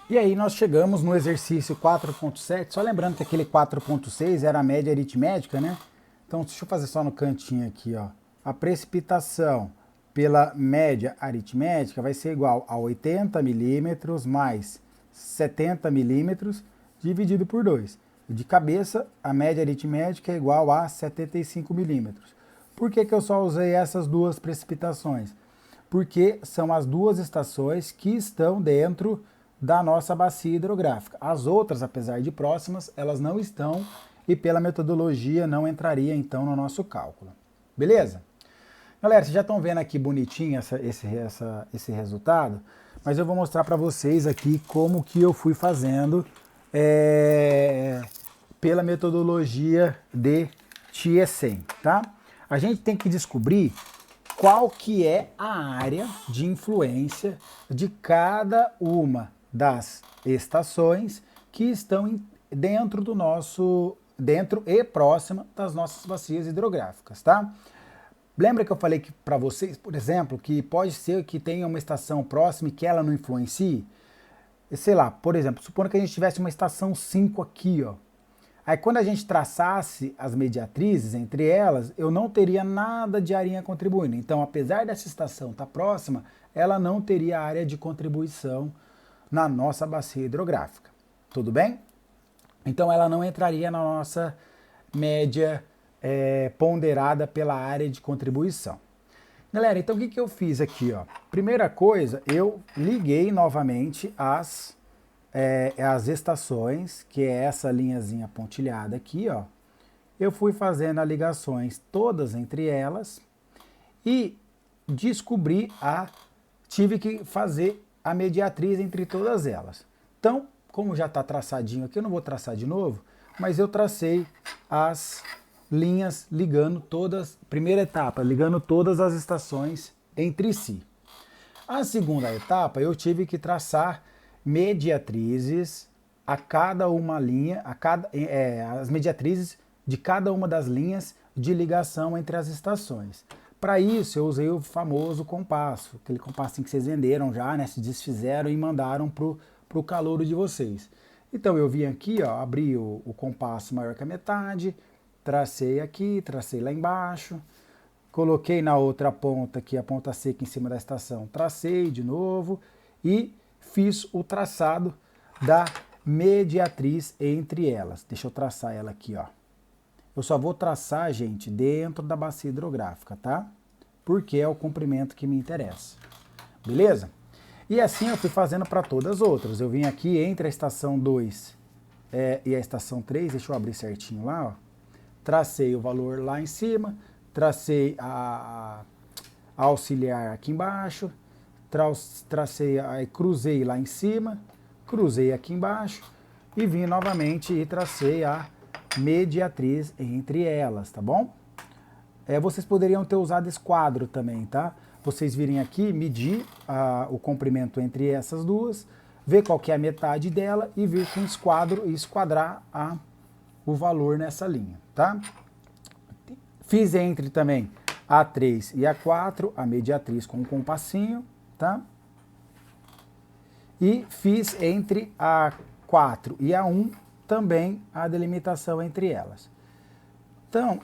E aí nós chegamos no exercício 4.7, só lembrando que aquele 4.6 era a média aritmética, né? Então deixa eu fazer só no cantinho aqui, ó. A precipitação pela média aritmética vai ser igual a 80 milímetros mais 70 milímetros dividido por 2. De cabeça, a média aritmética é igual a 75 milímetros. Por que eu só usei essas duas precipitações? Porque são as duas estações que estão dentro da nossa bacia hidrográfica. As outras, apesar de próximas, elas não estão e pela metodologia não entraria então no nosso cálculo. Beleza? Galera, vocês já estão vendo aqui bonitinho esse resultado, mas eu vou mostrar para vocês aqui como que eu fui fazendo pela metodologia de TSEM, tá? A gente tem que descobrir qual que é a área de influência de cada uma das estações que estão dentro do nosso, dentro e próxima das nossas bacias hidrográficas, tá? Lembra que eu falei que para vocês, por exemplo, que pode ser que tenha uma estação próxima e que ela não influencie? Sei lá, por exemplo, supondo que a gente tivesse uma estação 5 aqui, ó. Aí quando a gente traçasse as mediatrizes entre elas, eu não teria nada de arinha contribuindo. Então, apesar dessa estação estar próxima, ela não teria área de contribuição na nossa bacia hidrográfica. Tudo bem? Então ela não entraria na nossa média ponderada pela área de contribuição. Galera, então o que eu fiz aqui? Ó? Primeira coisa, eu liguei novamente as estações, que é essa linhazinha pontilhada aqui, ó. Eu fui fazendo as ligações todas entre elas e tive que fazer a mediatriz entre todas elas. Então, como já está traçadinho aqui, eu não vou traçar de novo, mas eu tracei as linhas ligando todas, primeira etapa, ligando todas as estações entre si. A segunda etapa, eu tive que traçar mediatrizes a cada uma linha, as mediatrizes de cada uma das linhas de ligação entre as estações. Para isso, eu usei o famoso compasso, aquele compassinho que vocês venderam já, né? Se desfizeram e mandaram pro calouro de vocês. Então, eu vim aqui, ó, abri o compasso maior que a metade, tracei aqui, tracei lá embaixo, coloquei na outra ponta aqui, a ponta seca em cima da estação, tracei de novo e fiz o traçado da mediatriz entre elas. Deixa eu traçar ela aqui, ó. Eu só vou traçar, gente, dentro da bacia hidrográfica, tá? Porque é o comprimento que me interessa. Beleza? E assim eu fui fazendo para todas as outras. Eu vim aqui entre a estação 2 e a estação 3, deixa eu abrir certinho lá, ó. Tracei o valor lá em cima, tracei a auxiliar aqui embaixo, cruzei lá em cima, cruzei aqui embaixo e vim novamente e tracei a mediatriz entre elas, tá bom? Vocês poderiam ter usado esquadro também, tá? Vocês virem aqui, medir o comprimento entre essas duas, ver qual que é a metade dela e vir com esquadro e esquadrar o valor nessa linha, tá? Fiz entre também a 3 e a 4, a mediatriz com um compassinho, tá? E fiz entre a 4 e a 1 também a delimitação entre elas. Então,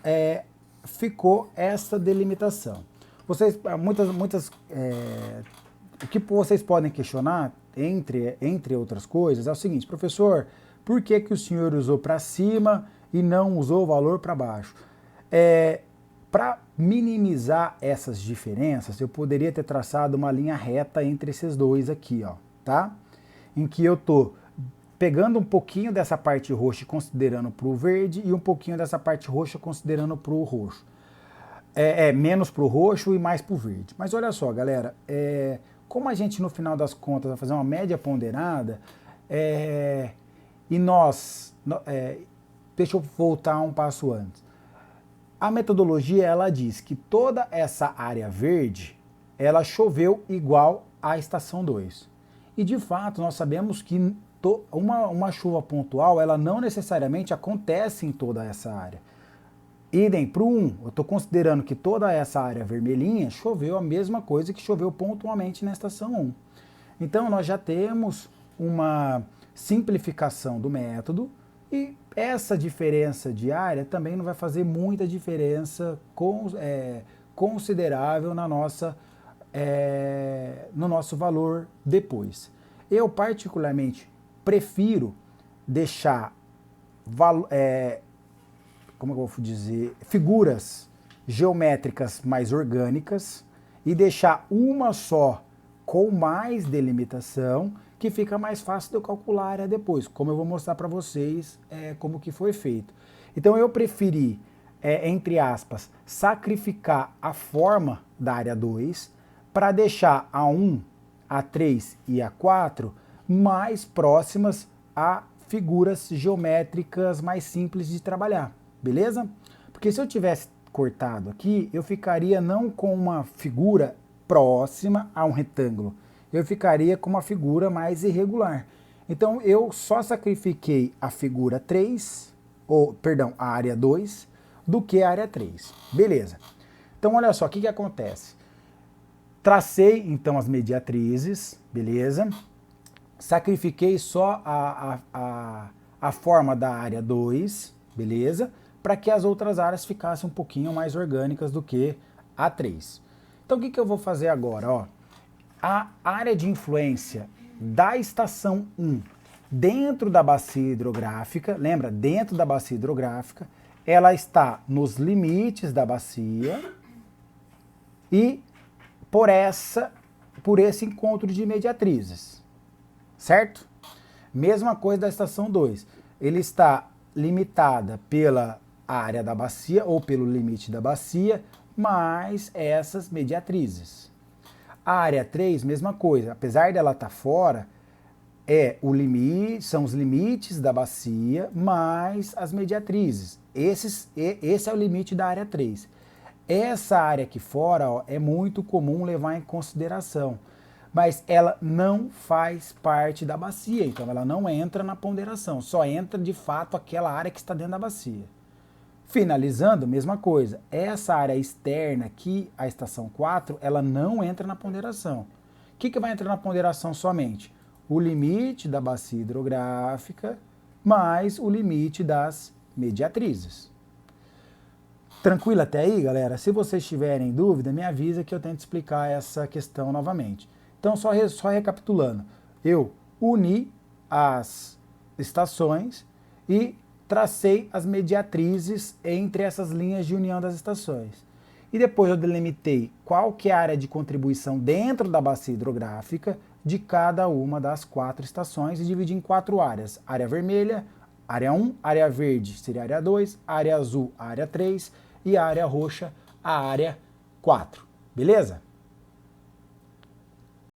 ficou essa delimitação. Vocês, o que vocês podem questionar, entre outras coisas, é o seguinte: professor, por que o senhor usou para cima e não usou o valor para baixo? Para minimizar essas diferenças, eu poderia ter traçado uma linha reta entre esses dois aqui, ó, tá? Em que eu tô pegando um pouquinho dessa parte roxa e considerando para o verde e um pouquinho dessa parte roxa considerando para o roxo. Menos para o roxo e mais para o verde. Mas olha só, galera, como a gente no final das contas vai fazer uma média ponderada, e deixa eu voltar um passo antes. A metodologia, ela diz que toda essa área verde, ela choveu igual à estação 2. E de fato, nós sabemos que uma chuva pontual, ela não necessariamente acontece em toda essa área. Idem para o 1, eu estou considerando que toda essa área vermelhinha choveu a mesma coisa que choveu pontualmente na estação 1. Então nós já temos uma simplificação do método e essa diferença de área também não vai fazer muita diferença considerável no nosso valor depois. Eu particularmente prefiro deixar como eu vou dizer, figuras geométricas mais orgânicas e deixar uma só com mais delimitação, que fica mais fácil de eu calcular a área depois, como eu vou mostrar para vocês como que foi feito. Então eu preferi, entre aspas, sacrificar a forma da área 2 para deixar a 1, a 3 e a 4 mais próximas a figuras geométricas mais simples de trabalhar, beleza? Porque se eu tivesse cortado aqui, eu ficaria não com uma figura próxima a um retângulo, eu ficaria com uma figura mais irregular. Então eu só sacrifiquei a figura 3, a área 2, do que a área 3. Beleza. Então olha só, o que acontece? Tracei então as mediatrizes, beleza? Sacrifiquei só a forma da área 2, beleza? Para que as outras áreas ficassem um pouquinho mais orgânicas do que a 3. Então o que eu vou fazer agora? Ó, a área de influência da estação 1 dentro da bacia hidrográfica, lembra? Dentro da bacia hidrográfica, ela está nos limites da bacia e por esse encontro de mediatrizes, certo? Mesma coisa da estação 2, ele está limitada pela área da bacia ou pelo limite da bacia, mais essas mediatrizes. A área 3, mesma coisa, apesar dela estar fora, são os limites da bacia mais as mediatrizes. Esse é o limite da área 3. Essa área aqui fora, ó, é muito comum levar em consideração, mas ela não faz parte da bacia, então ela não entra na ponderação, só entra de fato aquela área que está dentro da bacia. Finalizando, mesma coisa, essa área externa aqui, a estação 4, ela não entra na ponderação. O que vai entrar na ponderação somente? O limite da bacia hidrográfica mais o limite das mediatrizes. Tranquilo até aí, galera? Se vocês tiverem dúvida, me avisa que eu tento explicar essa questão novamente. Então, só recapitulando, eu uni as estações e tracei as mediatrizes entre essas linhas de união das estações. E depois eu delimitei qual que é a área de contribuição dentro da bacia hidrográfica de cada uma das 4 estações e dividi em 4 áreas. Área vermelha, área 1, área verde seria a área 2, área azul, a área 3 e a área roxa, a área 4. Beleza?